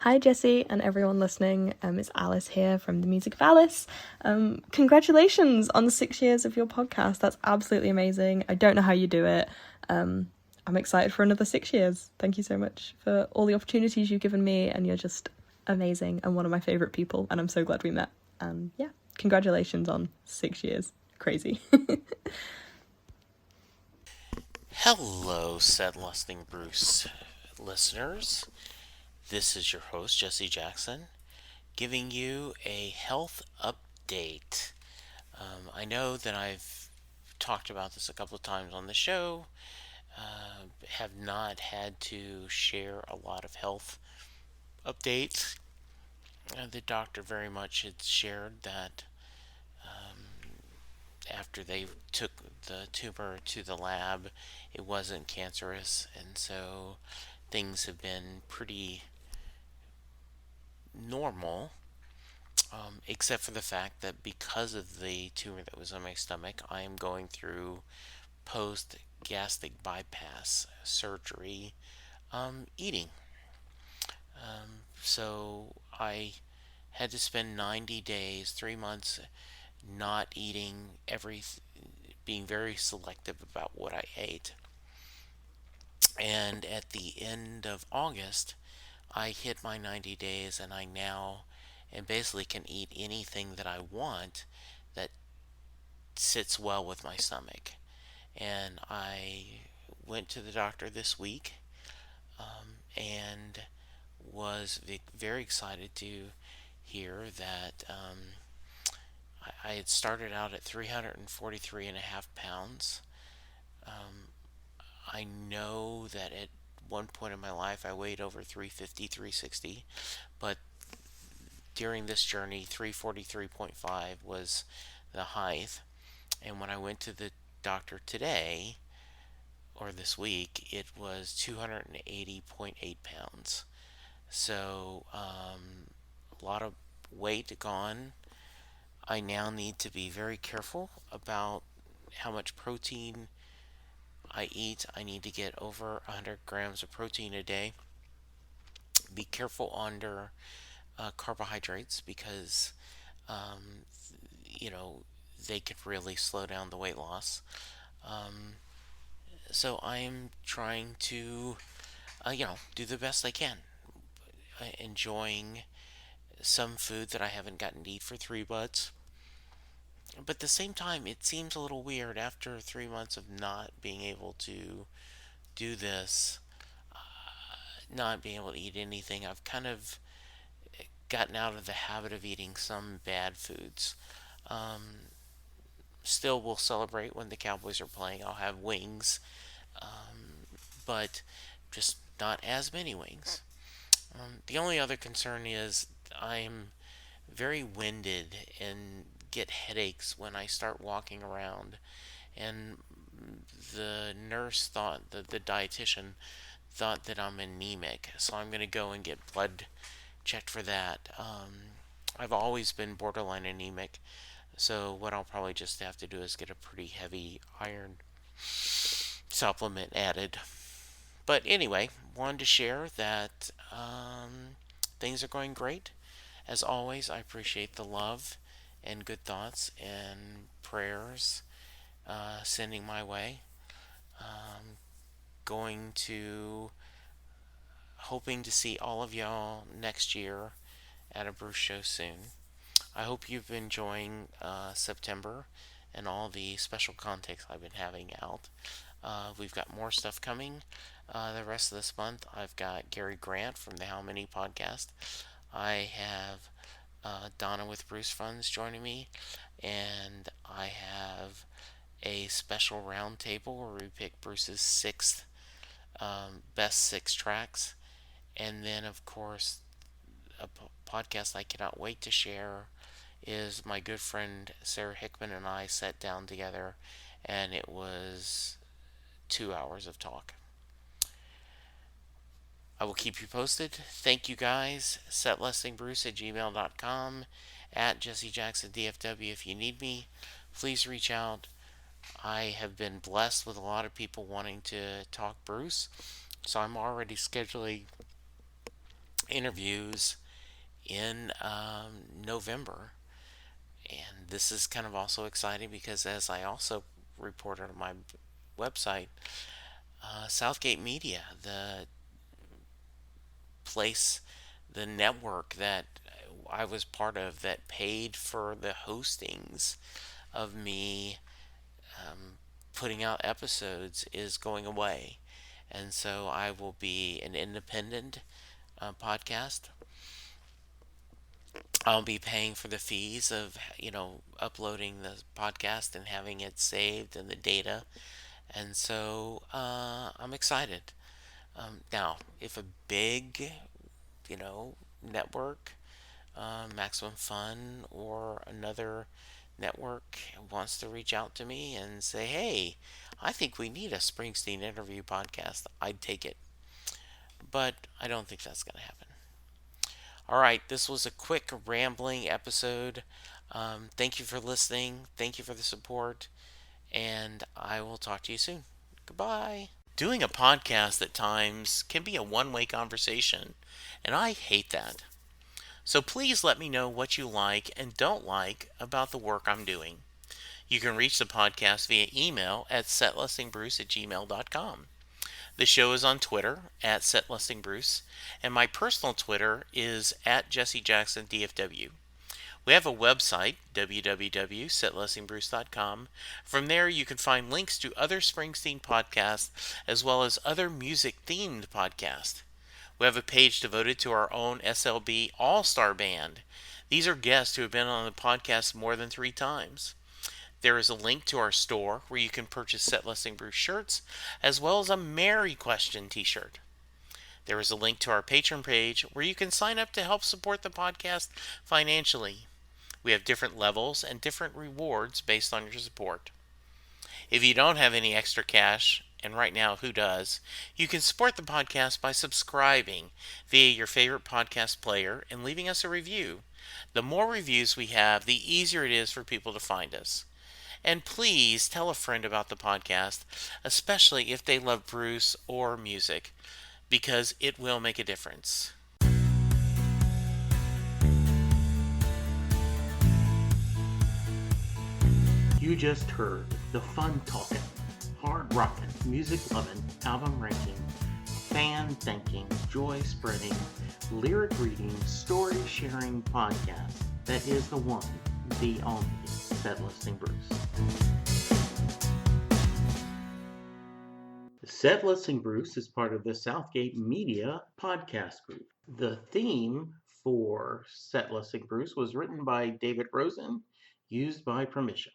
Hi Jesse and everyone listening, it's Alice here from The Music of Alice. Congratulations on the 6 years of your podcast. That's absolutely amazing. I don't know how you do it. I'm excited for another 6 years. Thank you so much for all the opportunities you've given me, and you're just amazing and one of my favourite people, and I'm so glad we met. And yeah, congratulations on 6 years. Crazy. Hello, said Lusting Bruce listeners. This is your host, Jesse Jackson, giving you a health update. I know that I've talked about this a couple of times on the show, have not had to share a lot of health updates. The doctor very much had shared that after they took the tumor to the lab, it wasn't cancerous, and so things have been pretty normal, except for the fact that because of the tumor that was on my stomach, I am going through post gastric bypass surgery eating. So I had to spend 90 days, 3 months, not eating being very selective about what I ate. And at the end of August, I hit my 90 days and I now and basically can eat anything that I want that sits well with my stomach. And I went to the doctor this week and was very excited to hear that I had started out at 343 and a half pounds. I know that at one point in my life I weighed over 350, 360, but during this journey, 343.5 was the height. And when I went to the doctor today, or this week, it was 280.8 pounds. So, a lot of weight gone. I now need to be very careful about how much protein I eat. I need to get over 100 grams of protein a day. Be careful under carbohydrates because, um, you know, they can really slow down the weight loss. Um, so I'm trying to, do the best I can. Enjoying some food that I haven't gotten to eat for 3 months. But at the same time, it seems a little weird after 3 months of not being able to do this, not being able to eat anything. I've kind of gotten out of the habit of eating some bad foods. Um, Still, will celebrate when the Cowboys are playing. I'll have wings, but just not as many wings. The only other concern is I'm very winded and get headaches when I start walking around. And the nurse thought, the dietitian thought that I'm anemic, so I'm going to go and get blood checked for that. I've always been borderline anemic, so what I'll probably just have to do is get a pretty heavy iron supplement added. But anyway, wanted to share that things are going great. As always, I appreciate the love and good thoughts and prayers sending my way. Going to hoping to see all of y'all next year at a Bruce show soon. I hope you've been enjoying September and all the special context I've been having out. We've got more stuff coming the rest of this month. I've got Gary Grant from the How Many podcast. I have Donna with Bruce Funds joining me, and I have a special roundtable where we pick Bruce's best six tracks, and then of course a podcast I cannot wait to share is my good friend Sarah Hickman and I sat down together, and it was 2 hours of talk. I will keep you posted. Thank you guys. Setlistingbruce at gmail.com, at Jesse Jackson DFW if you need me. Please reach out. I have been blessed with a lot of people wanting to talk Bruce, so I'm already scheduling interviews in November. And this is kind of also exciting because, as I also reported on my website, Southgate Media, the place, the network that I was part of that paid for the hostings of me putting out episodes, is going away. And so I will be an independent podcast. I'll be paying for the fees of, uploading the podcast and having it saved and the data. And so I'm excited. Now, if a big, network, Maximum Fun or another network wants to reach out to me and say, hey, I think we need a Springsteen interview podcast, I'd take it. But I don't think that's going to happen. All right, this was a quick rambling episode. Thank you for listening. Thank you for the support. And I will talk to you soon. Goodbye. Doing a podcast at times can be a one-way conversation, and I hate that. So please let me know what you like and don't like about the work I'm doing. You can reach the podcast via email at setlistingbruce@gmail.com. The show is on Twitter at setlistingbruce, and my personal Twitter is at jessejacksondfw. We have a website, www.setlistingbruce.com. From there, you can find links to other Springsteen podcasts as well as other music-themed podcasts. We have a page devoted to our own SLB All-Star Band. These are guests who have been on the podcast more than 3 times. There is a link to our store where you can purchase Set Listing Bruce shirts as well as a Mary Question t-shirt. There is a link to our Patreon page where you can sign up to help support the podcast financially. We have different levels and different rewards based on your support. If you don't have any extra cash, and right now who does, you can support the podcast by subscribing via your favorite podcast player and leaving us a review. The more reviews we have, the easier it is for people to find us. And please tell a friend about the podcast, especially if they love Bruce or music, because it will make a difference. You just heard the fun talking, hard rocking, music loving, album ranking, fan thinking, joy spreading, lyric reading, story sharing podcast that is the one, the only Set Listing Bruce. Set Listing Bruce is part of the Southgate Media podcast group. The theme for Set Listing Bruce was written by David Rosen, used by permission.